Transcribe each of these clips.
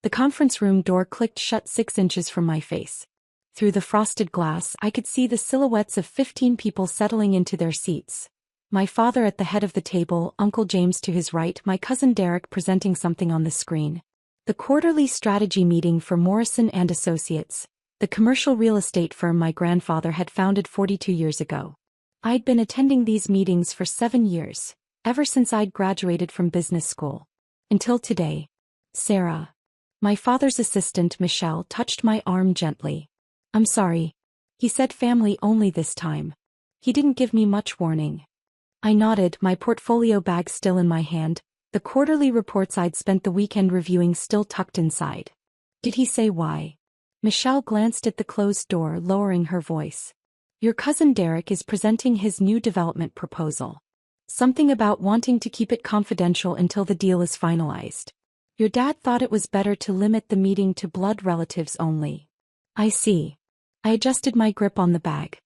The conference room door clicked shut 6 inches from my face. Through the frosted glass, I could see the silhouettes of 15 people settling into their seats. My father at the head of the table, Uncle James to his right, my cousin Derek presenting something on the screen. The quarterly strategy meeting for Morrison and Associates, the commercial real estate firm my grandfather had founded 42 years ago. I'd been attending these meetings for 7 years, ever since I'd graduated from business school. Until today. Sarah. My father's assistant, Michelle, touched my arm gently. I'm sorry. He said family only this time. He didn't give me much warning. I nodded, my portfolio bag still in my hand, the quarterly reports I'd spent the weekend reviewing still tucked inside. Did he say why? Michelle glanced at the closed door, lowering her voice. Your cousin Derek is presenting his new development proposal. Something about wanting to keep it confidential until the deal is finalized. Your dad thought it was better to limit the meeting to blood relatives only. I see. I adjusted my grip on the bag.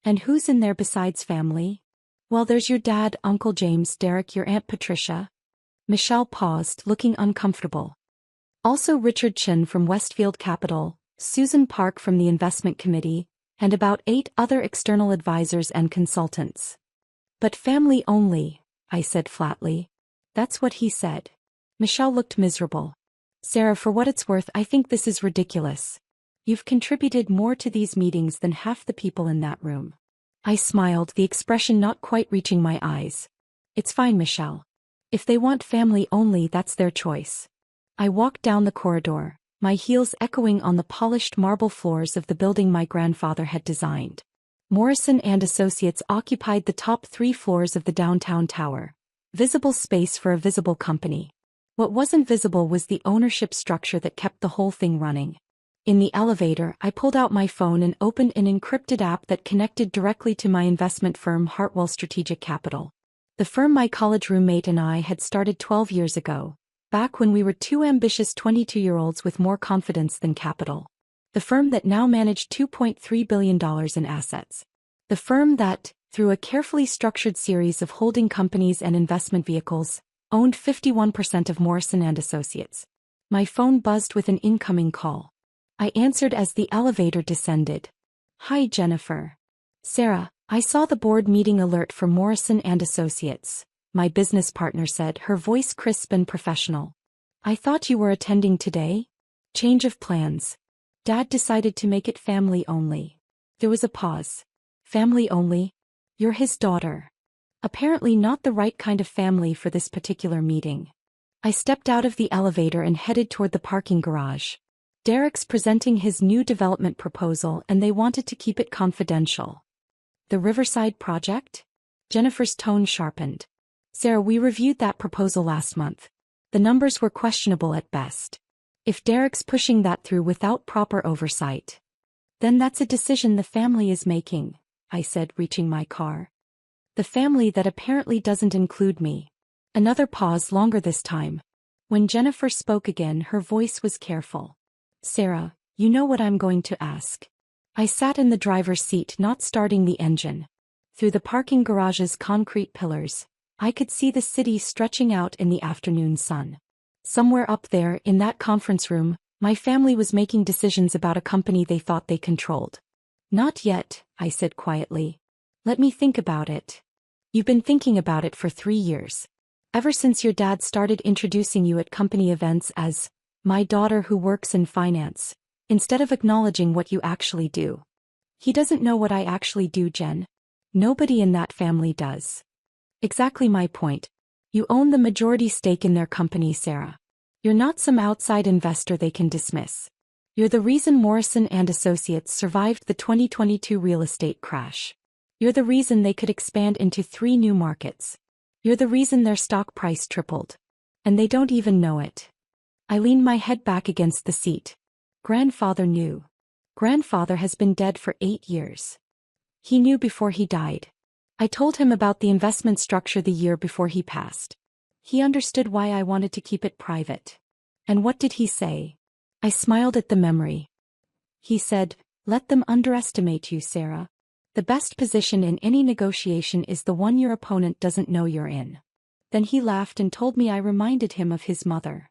And who's in there besides family? Well, there's your dad, Uncle James, Derek, your Aunt Patricia. Michelle paused, looking uncomfortable. Also Richard Chin from Westfield Capital, Susan Park from the investment committee, and about 8 other external advisors and consultants. But family only, I said flatly. That's what he said. Michelle looked miserable. Sarah, for what it's worth, I think this is ridiculous. You've contributed more to these meetings than half the people in that room. I smiled, the expression not quite reaching my eyes. It's fine, Michelle. If they want family only, that's their choice. I walked down the corridor, my heels echoing on the polished marble floors of the building my grandfather had designed. Morrison and Associates occupied the top 3 floors of the downtown tower. Visible space for a visible company. What wasn't visible was the ownership structure that kept the whole thing running. In the elevator, I pulled out my phone and opened an encrypted app that connected directly to my investment firm Hartwell Strategic Capital. The firm my college roommate and I had started 12 years ago, back when we were 2 ambitious 22-year-olds with more confidence than capital. The firm that now managed $2.3 billion in assets. The firm that, through a carefully structured series of holding companies and investment vehicles, owned 51% of Morrison and Associates. My phone buzzed with an incoming call. I answered as the elevator descended. Hi, Jennifer. Sarah, I saw the board meeting alert for Morrison and Associates, my business partner said, her voice crisp and professional. I thought you were attending today? Change of plans. Dad decided to make it family only. There was a pause. Family only? You're his daughter. Apparently not the right kind of family for this particular meeting. I stepped out of the elevator and headed toward the parking garage. Derek's presenting his new development proposal and they wanted to keep it confidential. The Riverside project? Jennifer's tone sharpened. Sarah, we reviewed that proposal last month. The numbers were questionable at best. If Derek's pushing that through without proper oversight, then that's a decision the family is making, I said, reaching my car. The family that apparently doesn't include me. Another pause, longer this time. When Jennifer spoke again, her voice was careful. Sarah, you know what I'm going to ask. I sat in the driver's seat, not starting the engine. Through the parking garage's concrete pillars, I could see the city stretching out in the afternoon sun. Somewhere up there, in that conference room, my family was making decisions about a company they thought they controlled. Not yet, I said quietly. Let me think about it. You've been thinking about it for 3 years. Ever since your dad started introducing you at company events as my daughter who works in finance, instead of acknowledging what you actually do. He doesn't know what I actually do, Jen. Nobody in that family does. Exactly my point. You own the majority stake in their company, Sarah. You're not some outside investor they can dismiss. You're the reason Morrison and Associates survived the 2022 real estate crash. You're the reason they could expand into 3 new markets. You're the reason their stock price tripled. And they don't even know it. I leaned my head back against the seat. Grandfather knew. Grandfather has been dead for 8 years. He knew before he died. I told him about the investment structure the year before he passed. He understood why I wanted to keep it private. And what did he say? I smiled at the memory. He said, let them underestimate you, Sarah. The best position in any negotiation is the one your opponent doesn't know you're in. Then he laughed and told me I reminded him of his mother.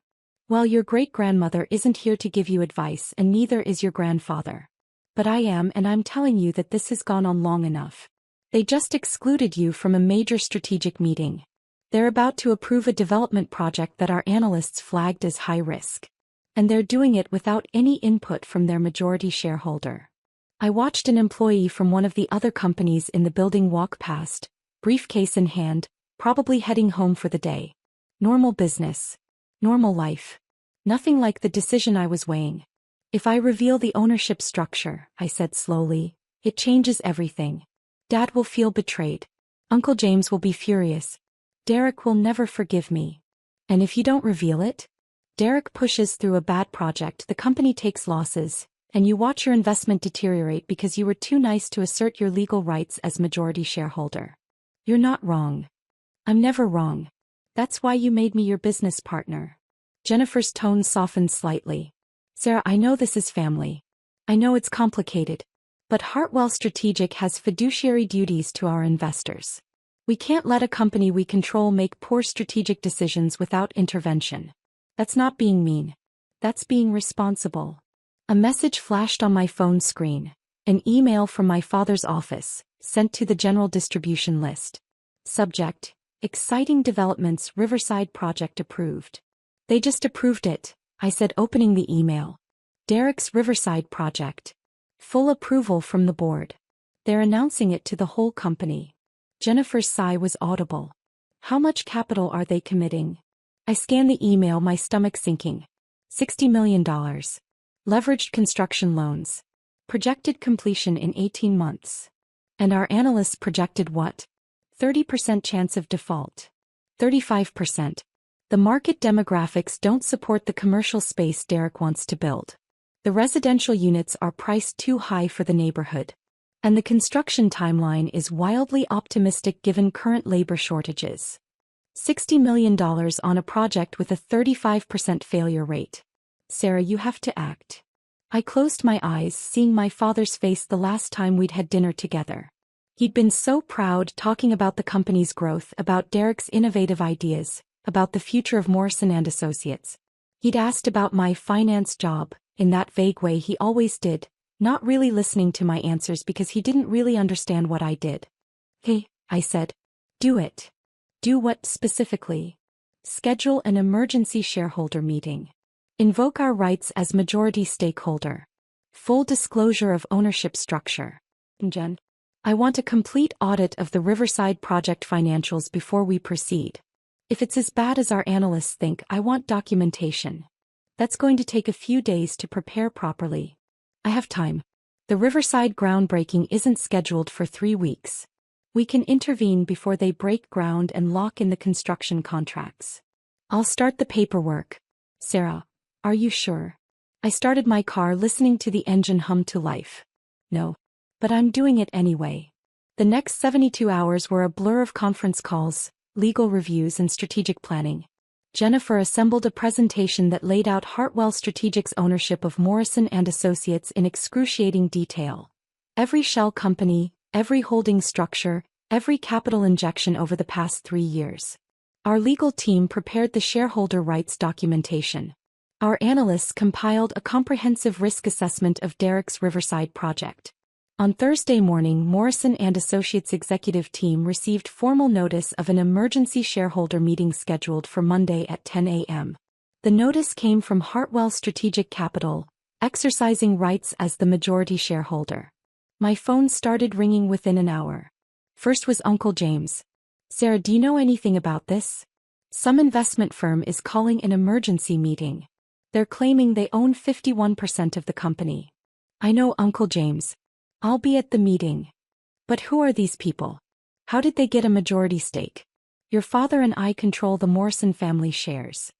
Well, your great-grandmother isn't here to give you advice and neither is your grandfather. But I am, and I'm telling you that this has gone on long enough. They just excluded you from a major strategic meeting. They're about to approve a development project that our analysts flagged as high risk. And they're doing it without any input from their majority shareholder. I watched an employee from one of the other companies in the building walk past, briefcase in hand, probably heading home for the day. Normal business. Normal life. Nothing like the decision I was weighing. If I reveal the ownership structure, I said slowly, it changes everything. Dad will feel betrayed. Uncle James will be furious. Derek will never forgive me. And if you don't reveal it? Derek pushes through a bad project, the company takes losses, and you watch your investment deteriorate because you were too nice to assert your legal rights as majority shareholder. You're not wrong. I'm never wrong. That's why you made me your business partner. Jennifer's tone softened slightly. Sarah, I know this is family. I know it's complicated. But Hartwell Strategic has fiduciary duties to our investors. We can't let a company we control make poor strategic decisions without intervention. That's not being mean. That's being responsible. A message flashed on my phone screen. An email from my father's office, sent to the general distribution list. Subject: Exciting developments, Riverside project approved. They just approved it, I said, opening the email. Derek's Riverside project. Full approval from the board. They're announcing it to the whole company. Jennifer's sigh was audible. How much capital are they committing? I scanned the email, my stomach sinking. $60 million. Leveraged construction loans. Projected completion in 18 months. And our analysts projected what? 30% chance of default. 35%. The market demographics don't support the commercial space Derek wants to build. The residential units are priced too high for the neighborhood. And the construction timeline is wildly optimistic given current labor shortages. $60 million on a project with a 35% failure rate. Sarah, you have to act. I closed my eyes, seeing my father's face the last time we'd had dinner together. He'd been so proud, talking about the company's growth, about Derek's innovative ideas, about the future of Morrison and Associates. He'd asked about my finance job, in that vague way he always did, not really listening to my answers because he didn't really understand what I did. Hey, I said. Do it. Do what specifically? Schedule an emergency shareholder meeting. Invoke our rights as majority stakeholder. Full disclosure of ownership structure. Jen, I want a complete audit of the Riverside project financials before we proceed. If it's as bad as our analysts think, I want documentation. That's going to take a few days to prepare properly. I have time. The Riverside groundbreaking isn't scheduled for 3 weeks. We can intervene before they break ground and lock in the construction contracts. I'll start the paperwork. Sarah, are you sure? I started my car, listening to the engine hum to life. No. But I'm doing it anyway. The next 72 hours were a blur of conference calls, legal reviews and strategic planning. Jennifer assembled a presentation that laid out Hartwell Strategic's ownership of Morrison and Associates in excruciating detail. Every shell company, every holding structure, every capital injection over the past 3 years. Our legal team prepared the shareholder rights documentation. Our analysts compiled a comprehensive risk assessment of Derek's Riverside project. On Thursday morning, Morrison and Associates executive team received formal notice of an emergency shareholder meeting scheduled for Monday at 10 a.m. The notice came from Hartwell Strategic Capital, exercising rights as the majority shareholder. My phone started ringing within an hour. First was Uncle James. Sarah, do you know anything about this? Some investment firm is calling an emergency meeting. They're claiming they own 51% of the company. I know, Uncle James. I'll be at the meeting. But who are these people? How did they get a majority stake? Your father and I control the Morrison family shares.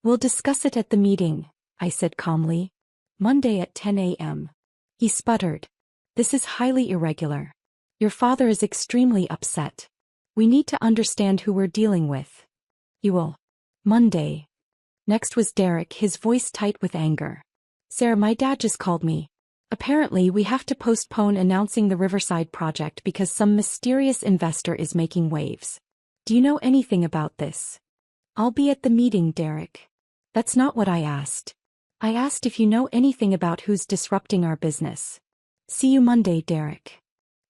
We'll discuss it at the meeting, I said calmly. Monday at 10 a.m. He sputtered. This is highly irregular. Your father is extremely upset. We need to understand who we're dealing with. You will. Monday. Next was Derek, his voice tight with anger. Sarah, my dad just called me. Apparently we have to postpone announcing the Riverside project because some mysterious investor is making waves. Do you know anything about this? I'll be at the meeting, Derek. That's not what I asked. I asked if you know anything about who's disrupting our business. See you Monday, Derek.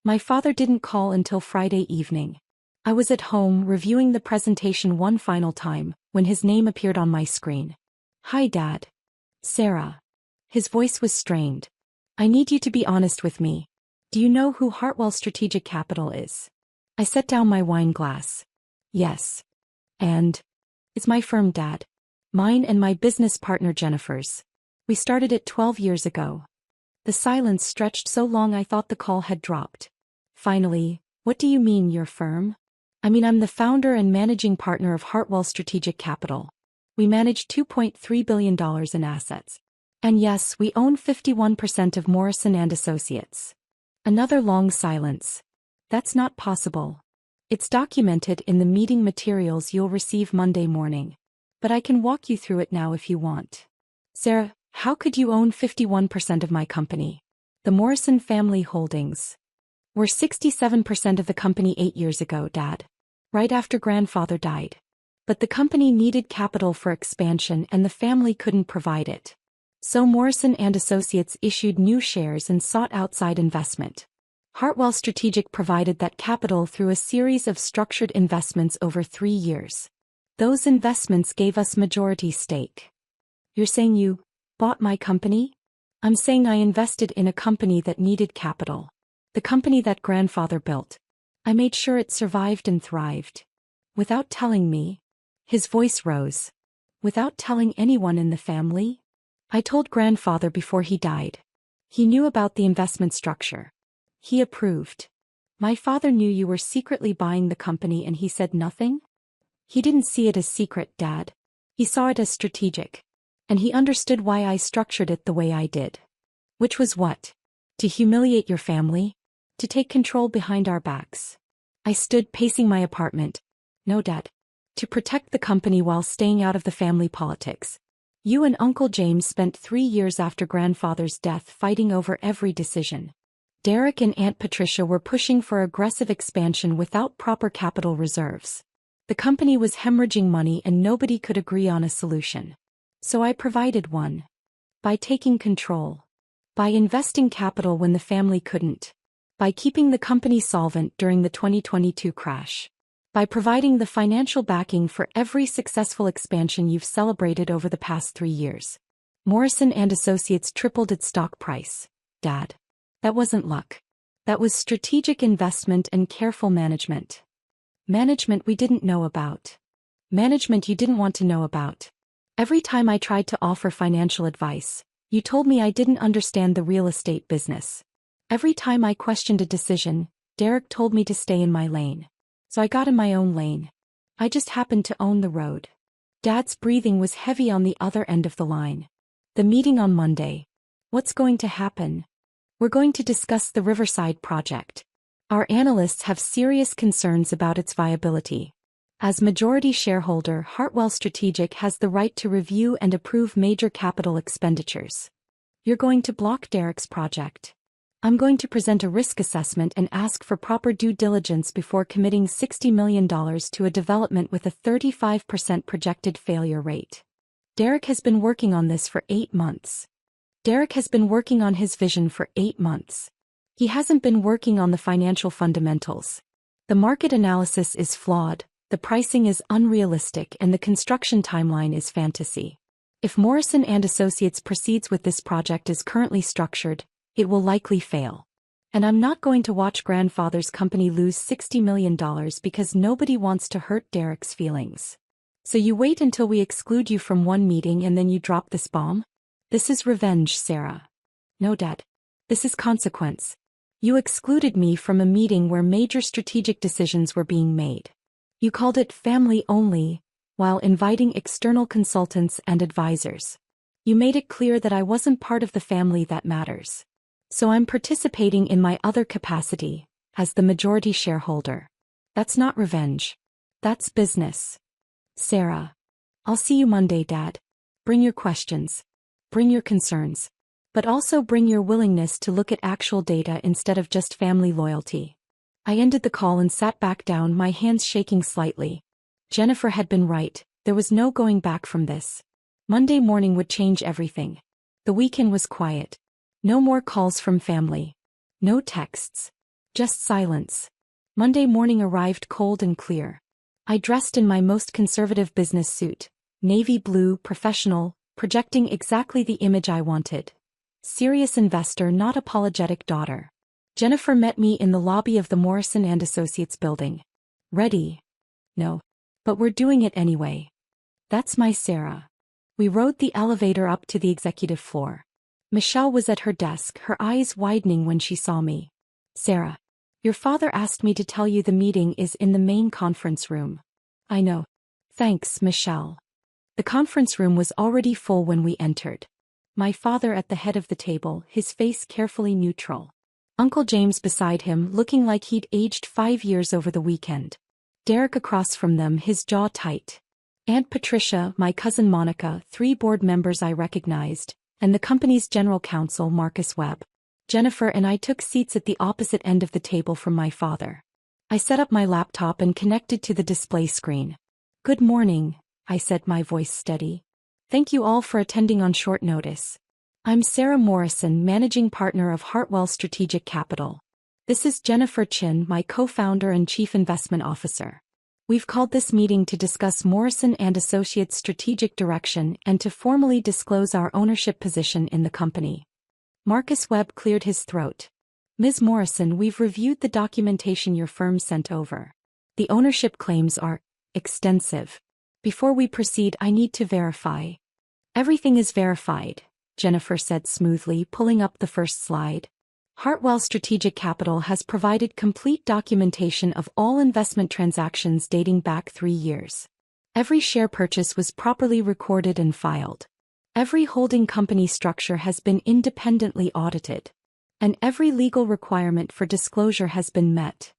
My father didn't call until Friday evening. I was at home reviewing the presentation one final time when his name appeared on my screen. Hi, Dad. Sarah. His voice was strained. I need you to be honest with me. Do you know who Hartwell Strategic Capital is? I set down my wine glass. Yes. And? It's my firm, Dad. Mine and my business partner Jennifer's. We started it 12 years ago. The silence stretched so long I thought the call had dropped. Finally, what do you mean, your firm? I mean, I'm the founder and managing partner of Hartwell Strategic Capital. We manage $2.3 billion in assets. And yes, we own 51% of Morrison and Associates. Another long silence. That's not possible. It's documented in the meeting materials you'll receive Monday morning. But I can walk you through it now if you want. Sarah, how could you own 51% of my company? The Morrison Family Holdings. We're 67% of the company 8 years ago, Dad. Right after grandfather died. But the company needed capital for expansion and the family couldn't provide it. So Morrison and Associates issued new shares and sought outside investment. Hartwell Strategic provided that capital through a series of structured investments over 3 years. Those investments gave us majority stake. You're saying you bought my company? I'm saying I invested in a company that needed capital. The company that grandfather built. I made sure it survived and thrived. Without telling me. His voice rose. Without telling anyone in the family? I told grandfather before he died. He knew about the investment structure. He approved. My father knew you were secretly buying the company and he said nothing? He didn't see it as secret, Dad. He saw it as strategic. And he understood why I structured it the way I did. Which was what? To humiliate your family? To take control behind our backs. I stood pacing my apartment. No, Dad. To protect the company while staying out of the family politics. You and Uncle James spent 3 years after grandfather's death fighting over every decision. Derek and Aunt Patricia were pushing for aggressive expansion without proper capital reserves. The company was hemorrhaging money and nobody could agree on a solution. So I provided one. By taking control. By investing capital when the family couldn't. By keeping the company solvent during the 2022 crash. By providing the financial backing for every successful expansion you've celebrated over the past 3 years. Morrison and Associates tripled its stock price. Dad. That wasn't luck. That was strategic investment and careful management. Management we didn't know about. Management you didn't want to know about. Every time I tried to offer financial advice, you told me I didn't understand the real estate business. Every time I questioned a decision, Derek told me to stay in my lane. So I got in my own lane. I just happened to own the road. Dad's breathing was heavy on the other end of the line. The meeting on Monday. What's going to happen? We're going to discuss the Riverside project. Our analysts have serious concerns about its viability. As majority shareholder, Hartwell Strategic has the right to review and approve major capital expenditures. You're going to block Derek's project. I'm going to present a risk assessment and ask for proper due diligence before committing $60 million to a development with a 35% projected failure rate. Derek has been working on this for 8 months. Derek has been working on his vision for 8 months. He hasn't been working on the financial fundamentals. The market analysis is flawed, the pricing is unrealistic, and the construction timeline is fantasy. If Morrison and Associates proceeds with this project as currently structured, it will likely fail. And I'm not going to watch grandfather's company lose $60 million because nobody wants to hurt Derek's feelings. So you wait until we exclude you from one meeting and then you drop this bomb? This is revenge, Sarah. No, Dad. This is consequence. You excluded me from a meeting where major strategic decisions were being made. You called it family only, while inviting external consultants and advisors. You made it clear that I wasn't part of the family that matters. So I'm participating in my other capacity, as the majority shareholder. That's not revenge. That's business. Sarah. I'll see you Monday, Dad. Bring your questions. Bring your concerns. But also bring your willingness to look at actual data instead of just family loyalty. I ended the call and sat back down, my hands shaking slightly. Jennifer had been right, there was no going back from this. Monday morning would change everything. The weekend was quiet. No more calls from family. No texts. Just silence. Monday morning arrived cold and clear. I dressed in my most conservative business suit, navy blue, professional, projecting exactly the image I wanted. Serious investor, not apologetic daughter. Jennifer met me in the lobby of the Morrison & Associates building. Ready? No. But we're doing it anyway. That's my Sarah. We rode the elevator up to the executive floor. Michelle was at her desk, her eyes widening when she saw me. Sarah. Your father asked me to tell you the meeting is in the main conference room. I know. Thanks, Michelle. The conference room was already full when we entered. My father at the head of the table, his face carefully neutral. Uncle James beside him, looking like he'd aged 5 years over the weekend. Derek across from them, his jaw tight. Aunt Patricia, my cousin Monica, 3 board members I recognized, and the company's general counsel, Marcus Webb. Jennifer and I took seats at the opposite end of the table from my father. I set up my laptop and connected to the display screen. Good morning, I said, my voice steady. Thank you all for attending on short notice. I'm Sarah Morrison, managing partner of Hartwell Strategic Capital. This is Jennifer Chin, my co-founder and chief investment officer. We've called this meeting to discuss Morrison & Associates' strategic direction and to formally disclose our ownership position in the company. Marcus Webb cleared his throat. Ms. Morrison, we've reviewed the documentation your firm sent over. The ownership claims are extensive. Before we proceed, I need to verify. Everything is verified, Jennifer said smoothly, pulling up the first slide. Hartwell Strategic Capital has provided complete documentation of all investment transactions dating back 3 years. Every share purchase was properly recorded and filed. Every holding company structure has been independently audited. And every legal requirement for disclosure has been met.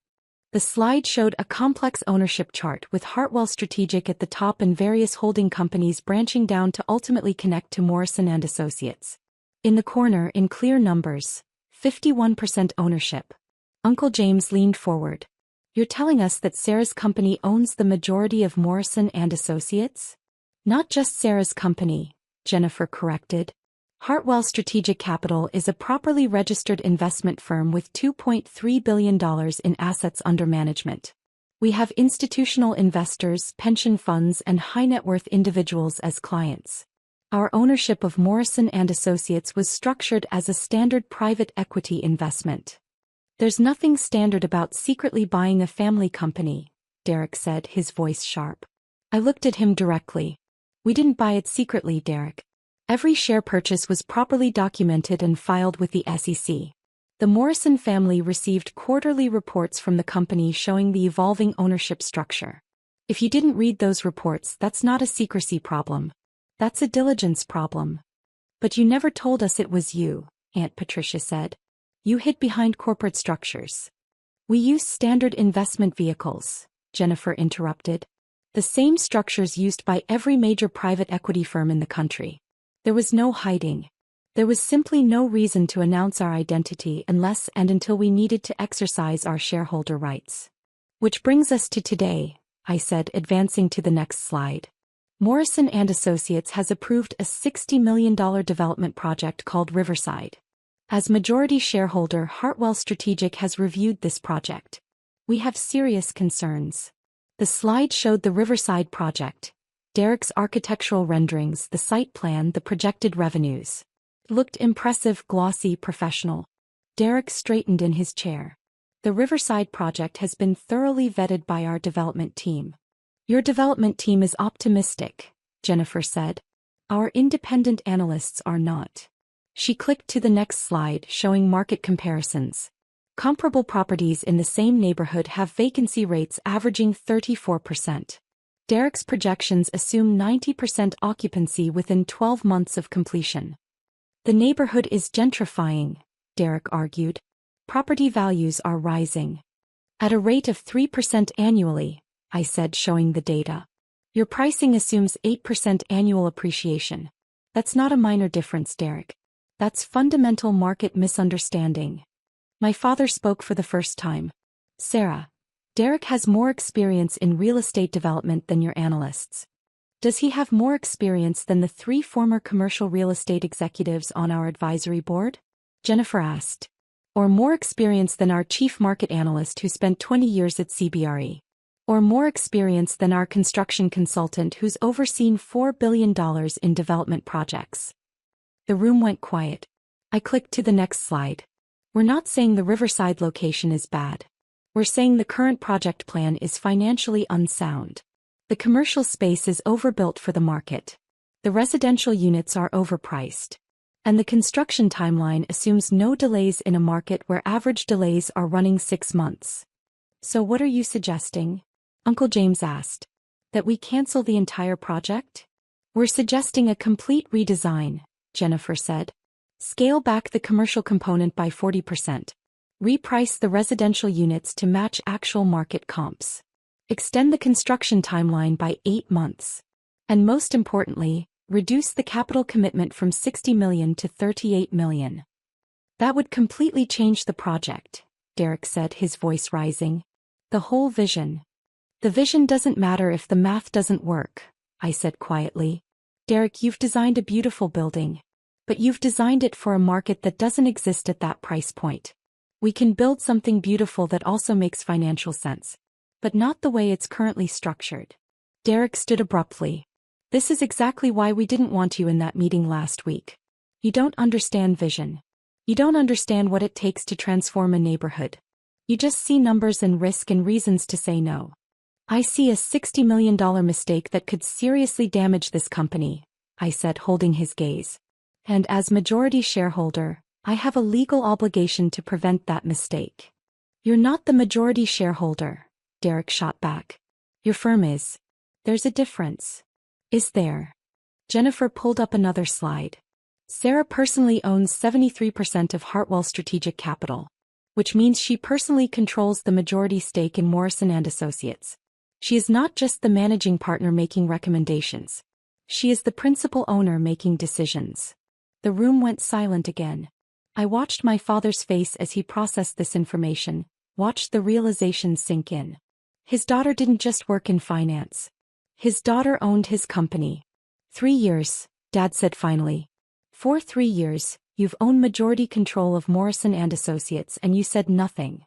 The slide showed a complex ownership chart with Hartwell Strategic at the top and various holding companies branching down to ultimately connect to Morrison & Associates. In the corner, in clear numbers, 51% ownership. Uncle James leaned forward. You're telling us that Sarah's company owns the majority of Morrison & Associates? Not just Sarah's company, Jennifer corrected. Hartwell Strategic Capital is a properly registered investment firm with $2.3 billion in assets under management. We have institutional investors, pension funds, and high-net-worth individuals as clients. Our ownership of Morrison & Associates was structured as a standard private equity investment. There's nothing standard about secretly buying a family company, Derek said, his voice sharp. I looked at him directly. We didn't buy it secretly, Derek. Every share purchase was properly documented and filed with the SEC. The Morrison family received quarterly reports from the company showing the evolving ownership structure. If you didn't read those reports, that's not a secrecy problem. That's a diligence problem. But you never told us it was you, Aunt Patricia said. You hid behind corporate structures. We use standard investment vehicles, Jennifer interrupted. The same structures used by every major private equity firm in the country. There was no hiding. There was simply no reason to announce our identity unless and until we needed to exercise our shareholder rights. Which brings us to today, I said, advancing to the next slide. Morrison & Associates has approved a $60 million development project called Riverside. As majority shareholder, Hartwell Strategic has reviewed this project. We have serious concerns. The slide showed the Riverside project, Derek's architectural renderings, the site plan, the projected revenues. It looked impressive, glossy, professional. Derek straightened in his chair. The Riverside project has been thoroughly vetted by our development team. Your development team is optimistic, Jennifer said. Our independent analysts are not. She clicked to the next slide showing market comparisons. Comparable properties in the same neighborhood have vacancy rates averaging 34%. Derek's projections assume 90% occupancy within 12 months of completion. The neighborhood is gentrifying, Derek argued. Property values are rising. At a rate of 3% annually, I said, showing the data. Your pricing assumes 8% annual appreciation. That's not a minor difference, Derek. That's fundamental market misunderstanding. My father spoke for the first time. Sarah, Derek has more experience in real estate development than your analysts. Does he have more experience than the 3 former commercial real estate executives on our advisory board? Jennifer asked. Or more experience than our chief market analyst who spent 20 years at CBRE? Or more experience than our construction consultant who's overseen $4 billion in development projects? The room went quiet. I clicked to the next slide. We're not saying the Riverside location is bad. We're saying the current project plan is financially unsound. The commercial space is overbuilt for the market. The residential units are overpriced. And the construction timeline assumes no delays in a market where average delays are running 6 months. So what are you suggesting? Uncle James asked. That we cancel the entire project? We're suggesting a complete redesign, Jennifer said. Scale back the commercial component by 40%. Reprice the residential units to match actual market comps. Extend the construction timeline by 8 months. And most importantly, reduce the capital commitment from $60 million to $38 million. That would completely change the project, Derek said, his voice rising. The whole vision. The vision doesn't matter if the math doesn't work, I said quietly. Derek, you've designed a beautiful building. But you've designed it for a market that doesn't exist at that price point. We can build something beautiful that also makes financial sense. But not the way it's currently structured. Derek stood abruptly. This is exactly why we didn't want you in that meeting last week. You don't understand vision. You don't understand what it takes to transform a neighborhood. You just see numbers and risk and reasons to say no. I see a $60 million mistake that could seriously damage this company, I said, holding his gaze. And as majority shareholder, I have a legal obligation to prevent that mistake. You're not the majority shareholder, Derek shot back. Your firm is. There's a difference. Is there? Jennifer pulled up another slide. Sarah personally owns 73% of Hartwell Strategic Capital, which means she personally controls the majority stake in Morrison & Associates. She is not just the managing partner making recommendations. She is the principal owner making decisions. The room went silent again. I watched my father's face as he processed this information, watched the realization sink in. His daughter didn't just work in finance. His daughter owned his company. 3 years, Dad said finally. For 3 years, you've owned majority control of Morrison & Associates and you said nothing.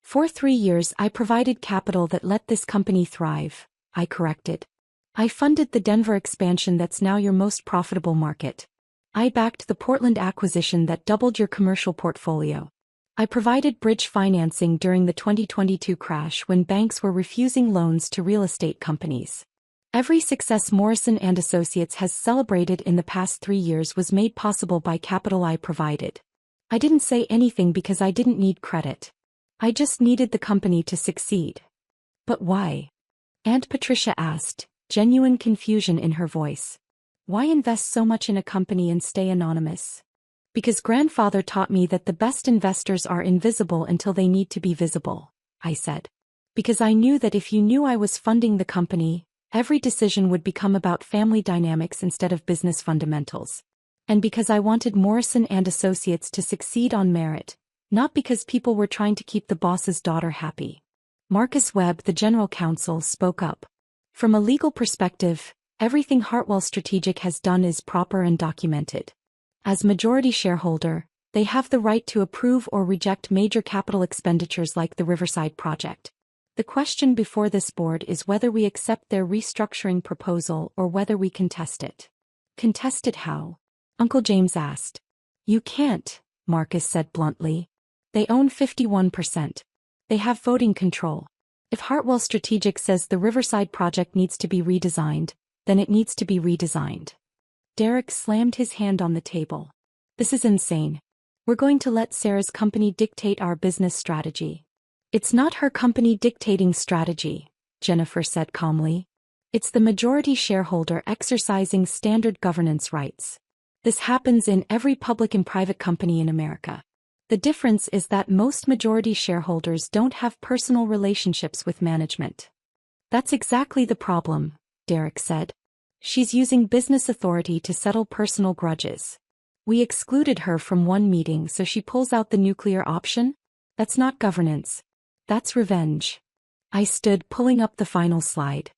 For 3 years I provided capital that let this company thrive, I corrected. I funded the Denver expansion that's now your most profitable market. I backed the Portland acquisition that doubled your commercial portfolio. I provided bridge financing during the 2022 crash when banks were refusing loans to real estate companies. Every success Morrison & Associates has celebrated in the past 3 years was made possible by capital I provided. I didn't say anything because I didn't need credit. I just needed the company to succeed. But why? Aunt Patricia asked, genuine confusion in her voice. Why invest so much in a company and stay anonymous? Because grandfather taught me that the best investors are invisible until they need to be visible, I said. Because I knew that if you knew I was funding the company, every decision would become about family dynamics instead of business fundamentals. And because I wanted Morrison & Associates to succeed on merit, not because people were trying to keep the boss's daughter happy. Marcus Webb, the general counsel, spoke up. From a legal perspective, everything Hartwell Strategic has done is proper and documented. As majority shareholder, they have the right to approve or reject major capital expenditures like the Riverside project. The question before this board is whether we accept their restructuring proposal or whether we contest it. Contest it how? Uncle James asked. You can't, Marcus said bluntly. They own 51%. They have voting control. If Hartwell Strategic says the Riverside project needs to be redesigned, then it needs to be redesigned. Derek slammed his hand on the table. This is insane. We're going to let Sarah's company dictate our business strategy. It's not her company dictating strategy, Jennifer said calmly. It's the majority shareholder exercising standard governance rights. This happens in every public and private company in America. The difference is that most majority shareholders don't have personal relationships with management. That's exactly the problem, Derek said. She's using business authority to settle personal grudges. We excluded her from one meeting so she pulls out the nuclear option? That's not governance. That's revenge. I stood, pulling up the final slide.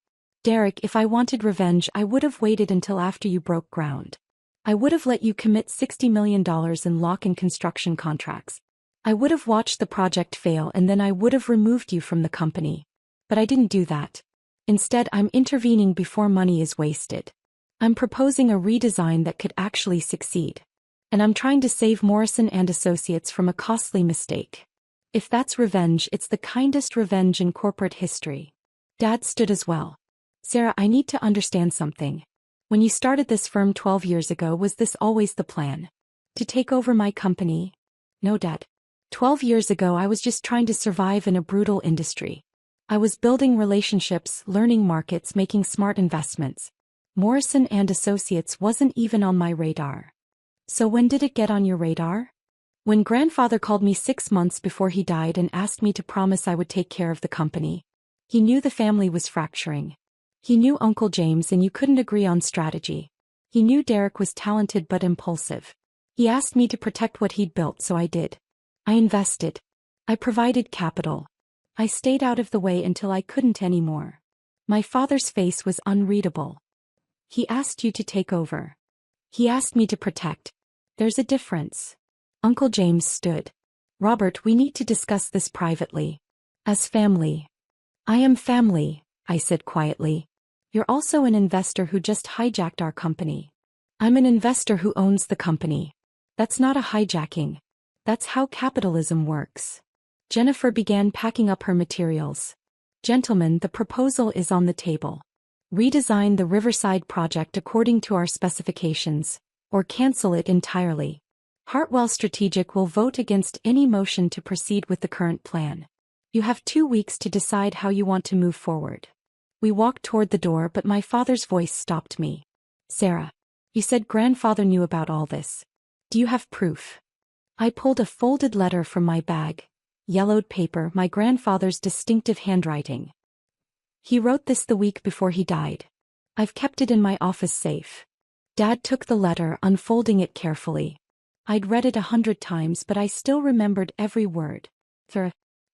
Derek, if I wanted revenge, I would have waited until after you broke ground. I would have let you commit $60 million in lock-in construction contracts. I would have watched the project fail and then I would have removed you from the company. But I didn't do that. Instead, I'm intervening before money is wasted. I'm proposing a redesign that could actually succeed. And I'm trying to save Morrison and Associates from a costly mistake. If that's revenge, it's the kindest revenge in corporate history. Dad stood as well. Sarah, I need to understand something. When you started this firm 12 years ago, was this always the plan? To take over my company? No, Dad. 12 years ago, I was just trying to survive in a brutal industry. I was building relationships, learning markets, making smart investments. Morrison and Associates wasn't even on my radar. So when did it get on your radar? When grandfather called me 6 months before he died and asked me to promise I would take care of the company. He knew the family was fracturing. He knew Uncle James and you couldn't agree on strategy. He knew Derek was talented but impulsive. He asked me to protect what he'd built, so I did. I invested. I provided capital. I stayed out of the way until I couldn't anymore. My father's face was unreadable. He asked you to take over. He asked me to protect. There's a difference. Uncle James stood. Robert, we need to discuss this privately. As family. I am family, I said quietly. You're also an investor who just hijacked our company. I'm an investor who owns the company. That's not a hijacking. That's how capitalism works. Jennifer began packing up her materials. Gentlemen, the proposal is on the table. Redesign the Riverside project according to our specifications, or cancel it entirely. Hartwell Strategic will vote against any motion to proceed with the current plan. You have 2 weeks to decide how you want to move forward. We walked toward the door, but my father's voice stopped me. Sarah, you said grandfather knew about all this. Do you have proof? I pulled a folded letter from my bag. Yellowed paper, my grandfather's distinctive handwriting. He wrote this the week before he died. I've kept it in my office safe. Dad took the letter, unfolding it carefully. I'd read it 100 times, but I still remembered every word.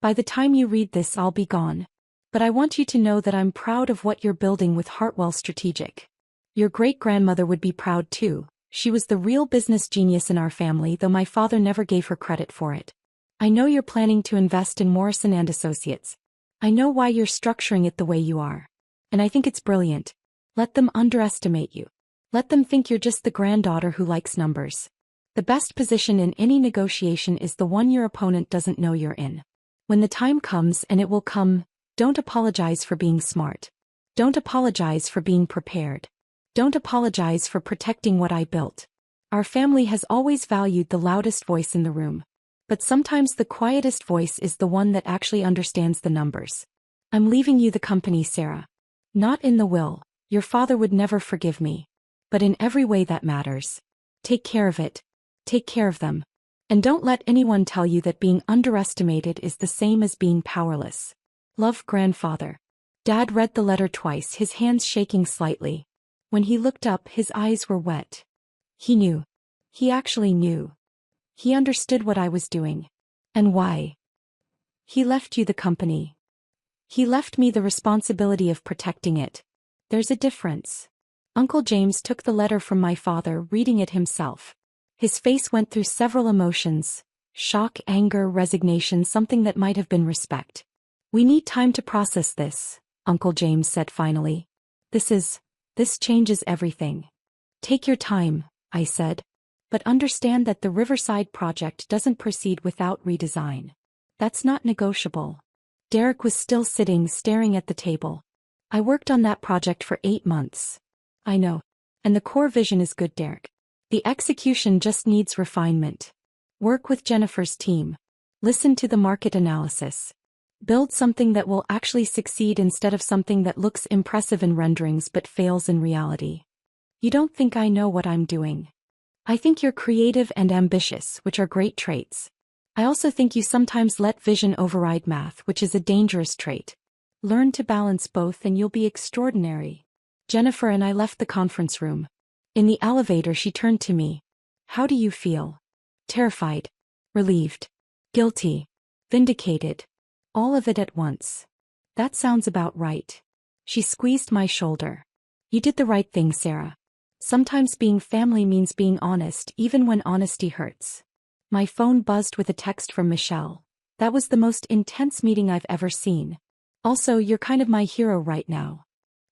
By the time you read this, I'll be gone. But I want you to know that I'm proud of what you're building with Hartwell Strategic. Your great-grandmother would be proud too. She was the real business genius in our family, though my father never gave her credit for it. I know you're planning to invest in Morrison and Associates. I know why you're structuring it the way you are. And I think it's brilliant. Let them underestimate you. Let them think you're just the granddaughter who likes numbers. The best position in any negotiation is the one your opponent doesn't know you're in. When the time comes, and it will come, don't apologize for being smart. Don't apologize for being prepared. Don't apologize for protecting what I built. Our family has always valued the loudest voice in the room. But sometimes the quietest voice is the one that actually understands the numbers. I'm leaving you the company, Sarah. Not in the will. Your father would never forgive me. But in every way that matters. Take care of it. Take care of them. And don't let anyone tell you that being underestimated is the same as being powerless. Love, grandfather. Dad read the letter twice, his hands shaking slightly. When he looked up, his eyes were wet. He knew. He actually knew. He understood what I was doing. And why. He left you the company. He left me the responsibility of protecting it. There's a difference. Uncle James took the letter from my father, reading it himself. His face went through several emotions. Shock, anger, resignation, something that might have been respect. We need time to process this, Uncle James said finally. This changes everything. Take your time, I said. But understand that the Riverside project doesn't proceed without redesign. That's not negotiable. Derek was still sitting, staring at the table. I worked on that project for 8 months. I know. And the core vision is good, Derek. The execution just needs refinement. Work with Jennifer's team. Listen to the market analysis. Build something that will actually succeed instead of something that looks impressive in renderings but fails in reality. You don't think I know what I'm doing. I think you're creative and ambitious, which are great traits. I also think you sometimes let vision override math, which is a dangerous trait. Learn to balance both and you'll be extraordinary. Jennifer and I left the conference room. In the elevator, she turned to me. How do you feel? Terrified. Relieved. Guilty. Vindicated. All of it at once. That sounds about right. She squeezed my shoulder. You did the right thing, Sarah. Sometimes being family means being honest, even when honesty hurts. My phone buzzed with a text from Michelle. That was the most intense meeting I've ever seen. Also, you're kind of my hero right now.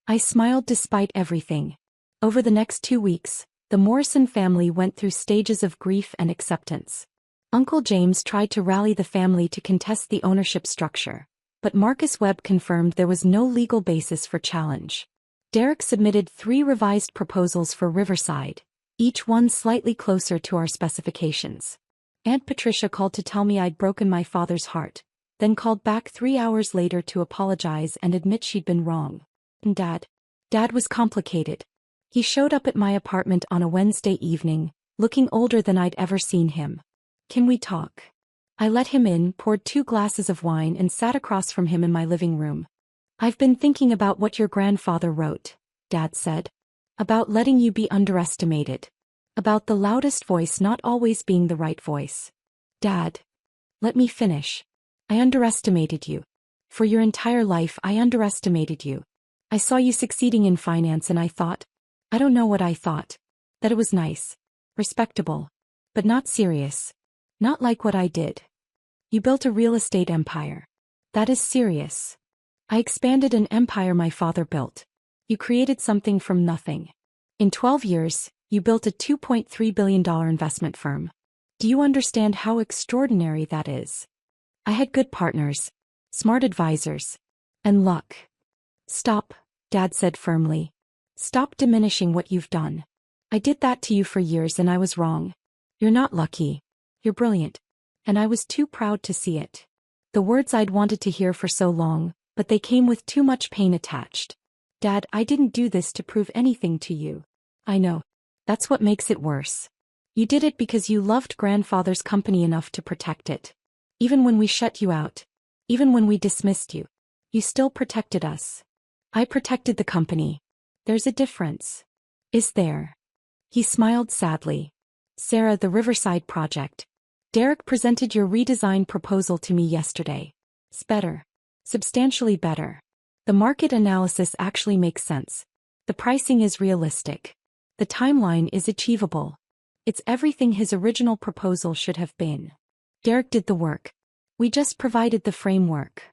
I smiled despite everything. Over the next 2 weeks, the Morrison family went through stages of grief and acceptance. Uncle James tried to rally the family to contest the ownership structure, but Marcus Webb confirmed there was no legal basis for challenge. Derek submitted 3 revised proposals for Riverside, each one slightly closer to our specifications. Aunt Patricia called to tell me I'd broken my father's heart, then called back 3 hours later to apologize and admit she'd been wrong. And Dad was complicated. He showed up at my apartment on a Wednesday evening, looking older than I'd ever seen him. Can we talk? I let him in, poured 2 glasses of wine and sat across from him in my living room. I've been thinking about what your grandfather wrote, Dad said. About letting you be underestimated. About the loudest voice not always being the right voice. Dad. Let me finish. I underestimated you. For your entire life I underestimated you. I saw you succeeding in finance and I thought, I don't know what I thought. That it was nice. Respectable. But not serious. Not like what I did. You built a real estate empire. That is serious. I expanded an empire my father built. You created something from nothing. In 12 years, you built a $2.3 billion investment firm. Do you understand how extraordinary that is? I had good partners, smart advisors, and luck. Stop, Dad said firmly. Stop diminishing what you've done. I did that to you for years and I was wrong. You're not lucky. You're brilliant. And I was too proud to see it. The words I'd wanted to hear for so long, but they came with too much pain attached. Dad, I didn't do this to prove anything to you. I know. That's what makes it worse. You did it because you loved grandfather's company enough to protect it. Even when we shut you out. Even when we dismissed you. You still protected us. I protected the company. There's a difference. Is there? He smiled sadly. Sarah, the Riverside project. Derek presented your redesigned proposal to me yesterday. It's better. Substantially better. The market analysis actually makes sense. The pricing is realistic. The timeline is achievable. It's everything his original proposal should have been. Derek did the work. We just provided the framework.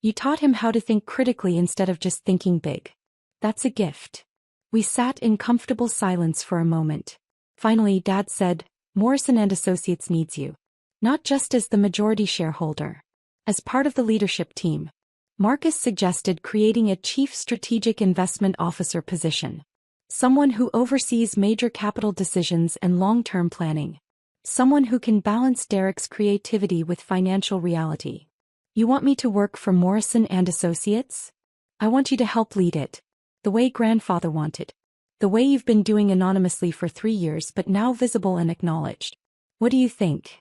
You taught him how to think critically instead of just thinking big. That's a gift. We sat in comfortable silence for a moment. Finally, Dad said, Morrison and Associates needs you. Not just as the majority shareholder. As part of the leadership team. Marcus suggested creating a Chief Strategic Investment Officer position. Someone who oversees major capital decisions and long-term planning. Someone who can balance Derek's creativity with financial reality. You want me to work for Morrison and Associates? I want you to help lead it. The way grandfather wanted. The way you've been doing anonymously for 3 years but now visible and acknowledged. What do you think?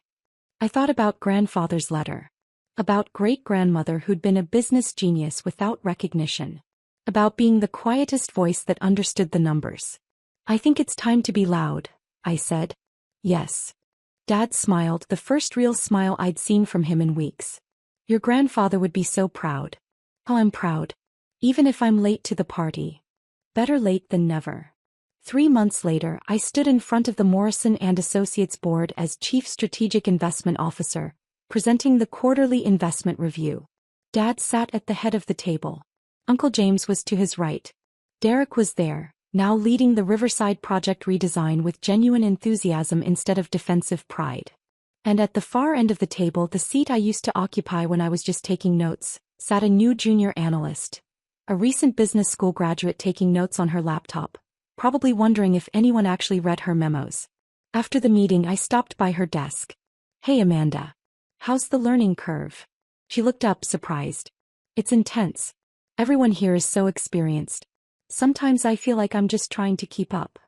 I thought about grandfather's letter. About great-grandmother who'd been a business genius without recognition. About being the quietest voice that understood the numbers. I think it's time to be loud, I said. Yes. Dad smiled, the first real smile I'd seen from him in weeks. Your grandfather would be so proud. Oh, I'm proud. Even if I'm late to the party. Better late than never. 3 months later, I stood in front of the Morrison and Associates board as Chief Strategic Investment Officer, presenting the quarterly investment review. Dad sat at the head of the table. Uncle James was to his right. Derek was there, now leading the Riverside project redesign with genuine enthusiasm instead of defensive pride. And at the far end of the table, the seat I used to occupy when I was just taking notes, sat a new junior analyst. A recent business school graduate taking notes on her laptop, probably wondering if anyone actually read her memos. After the meeting, I stopped by her desk. Hey Amanda. How's the learning curve? She looked up, surprised. It's intense. Everyone here is so experienced. Sometimes I feel like I'm just trying to keep up.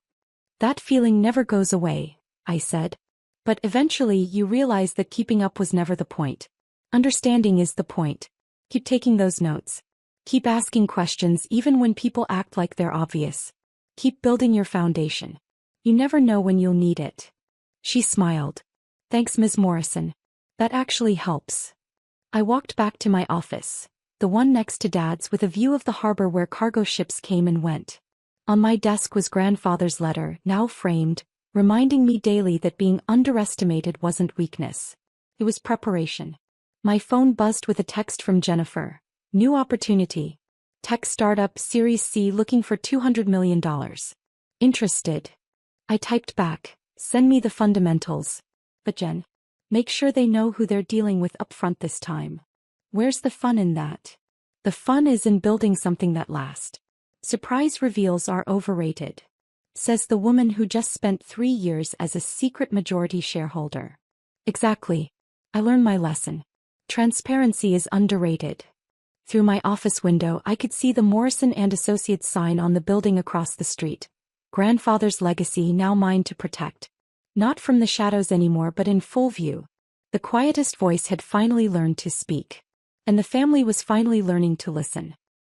That feeling never goes away, I said. But eventually you realize that keeping up was never the point. Understanding is the point. Keep taking those notes. Keep asking questions even when people act like they're obvious. Keep building your foundation. You never know when you'll need it. She smiled. Thanks, Ms. Morrison. That actually helps. I walked back to my office. The one next to Dad's with a view of the harbor where cargo ships came and went. On my desk was grandfather's letter, now framed, reminding me daily that being underestimated wasn't weakness. It was preparation. My phone buzzed with a text from Jennifer. New opportunity. Tech startup Series C looking for $200 million. Interested. I typed back, send me the fundamentals. But Jen, make sure they know who they're dealing with upfront this time. Where's the fun in that? The fun is in building something that lasts. Surprise reveals are overrated. Says the woman who just spent 3 years as a secret majority shareholder. Exactly. I learned my lesson. Transparency is underrated. Through my office window I could see the Morrison and Associates sign on the building across the street. Grandfather's legacy now mine to protect. Not from the shadows anymore but in full view. The quietest voice had finally learned to speak. And the family was finally learning to listen.